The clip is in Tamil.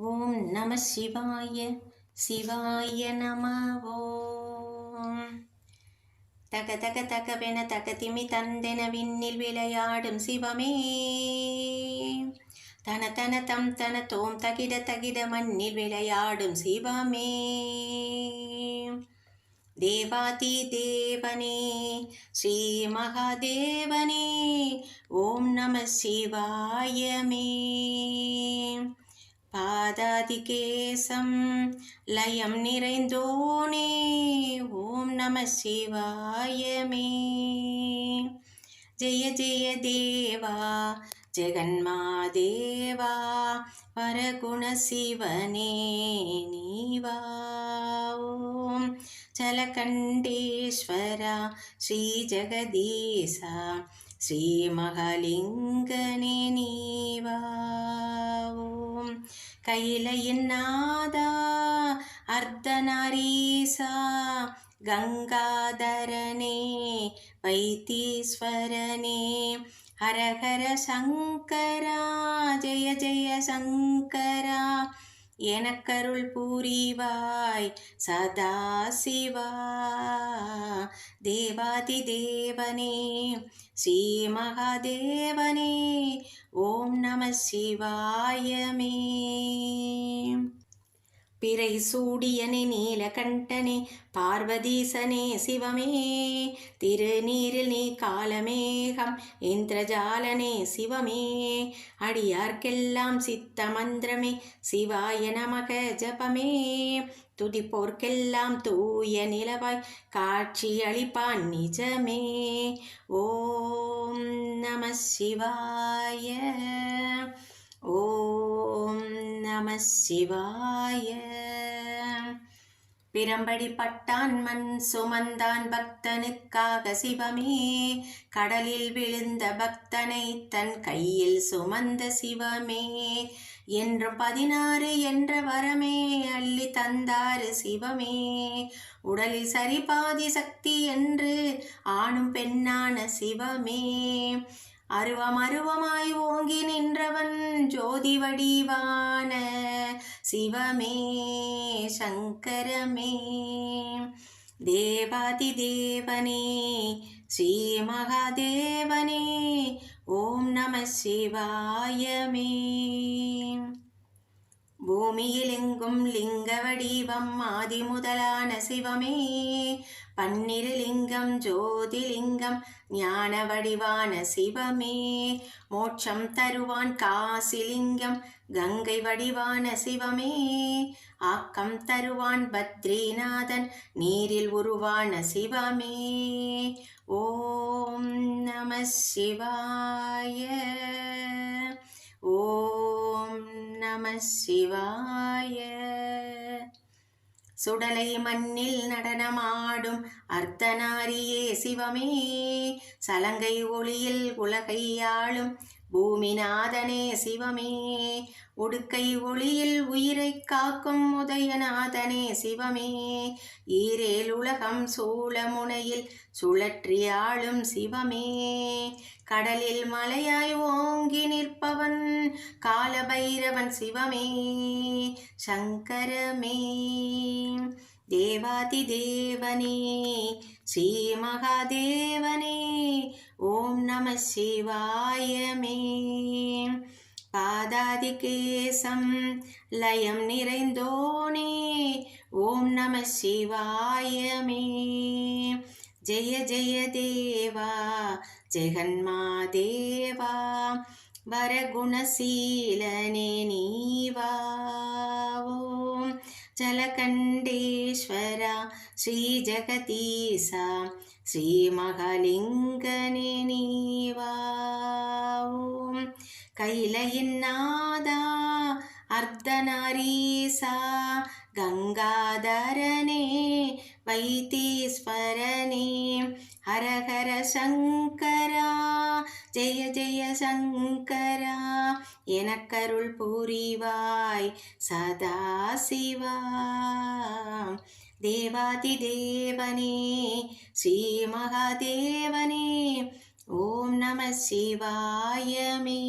ஓம் நம சிவாய. சிவாய நம. ஓம் தக தக தகவென தகதிமி தந்தென விண்ணில் விளையாடும் சிவமே. தன தன தம் தன தோம் தகிட தகிட மண்ணில் விளையாடும் சிவமே. தேவாதி தேவனே ஸ்ரீ மகாதேவனே ஓம் நம சிவாயமே. பாதாதிகேசம் லயம் நிறைந்தோனே ஓம் நம சிவாயமே. ஜெய ஜெய தேவா ஜெகன்மாதேவா வரகுண சிவனே நீவா. ஓம் ஜலகண்டேஸ்வரா ஸ்ரீ ஜெகதீசா ஸ்ரீ மகாலிங்கனே நீவா. ஓம் கையிலையின் நாதா அர்த்தநாரீசா கங்காதரனே வைத்தீஸ்வரனே ஹரஹர சங்கரா ஜெய ஜெய சங்கரா எனக்கருள் புரிவாய் சதா சிவா. தேவாதி தேவனே ஸ்ரீ மகாதேவனே ஓம் நம சிவாயமே. பிறை சூடியனே நீலகண்டனே பார்வதீசனே சிவமே. திருநீரில் நீ காலமேகம் இந்திரஜாலனே சிவமே. அடியார்க்கெல்லாம் சித்த மந்திரமே சிவாய நமக ஜபமே. துதிப்போர்க்கெல்லாம் தூய நிலவாய் காட்சி அளிப்பான் நிஜமே. ஓம் நம சிவாய. ஓம் நம சிவாய. பிரம்படி பட்டான் மண் சுமந்தான் பக்தனுக்காக சிவமே. கடலில் விழுந்த பக்தனை தன் கையில் சுமந்த சிவமே. என்றும் 16 என்ற வரமே அள்ளி தந்தாரு சிவமே. உடலில் சரிபாதி சக்தி என்று ஆணும் பெண்ணான சிவமே. அருவமாய் ஓங்கி நின்றவன் ஜோதி வடிவான சிவமே சங்கரமே. தேவாதி தேவனே ஸ்ரீ மகாதேவனே ஓம் நம சிவாயமே. பூமியில் எங்கும் லிங்க வடிவம் ஆதி முதலான சிவமே. 12 லிங்கம் ஜோதிலிங்கம் ஞான வடிவான சிவமே. மோட்சம் தருவான் காசிலிங்கம் கங்கை வடிவான சிவமே. ஆக்கம் தருவான் பத்ரிநாதன் நீரில் உருவான சிவமே. ஓம் நம சிவாய. ஓம் நம சிவாய. சுடலை மண்ணில் நடனமாடும் அர்த்தநாரியே சிவமே. சலங்கை ஒளியில் உலகை ஆளும் பூமிநாதனே சிவமே. உடுக்கை ஒளியில் உயிரை காக்கும் உதயநாதனே சிவமே. ஈரேல் உலகம் சூளமுனையில் சுழற்றி ஆளும் சிவமே. கடலில் மலையாய் ஓங்கி நிற்பவன் காலபைரவன் சிவமே சங்கரமே. தேவாதி தேவனே ஸ்ரீ மகாதேவனே ஓம் நம சிவாயமே. பாதாதிகேசம் லயம் நிறைந்தோனே ஓம் நம சிவாயமே. ஜெய ஜெய தேவா ஜெகன்மாதேவா வரகுணசீலனே நீவா. ஓம் ஜலகண்டேஸ்வரா ஸ்ரீ ஜெகதீசா ஸ்ரீ மகாலிங்கனே நீவா. ஓம் கைலையின் நாதா அர்த்தநாரீசா கங்காதரனே வைத்தீஸ்வரனே ஹரஹர சங்கரா ஜெய ஜெய சங்கரா எனக்கருள் புரிவாய் சதா சிவா. தேவாதி தேவனே ஸ்ரீ மகாதேவனே ஓம் நம சிவாயமே.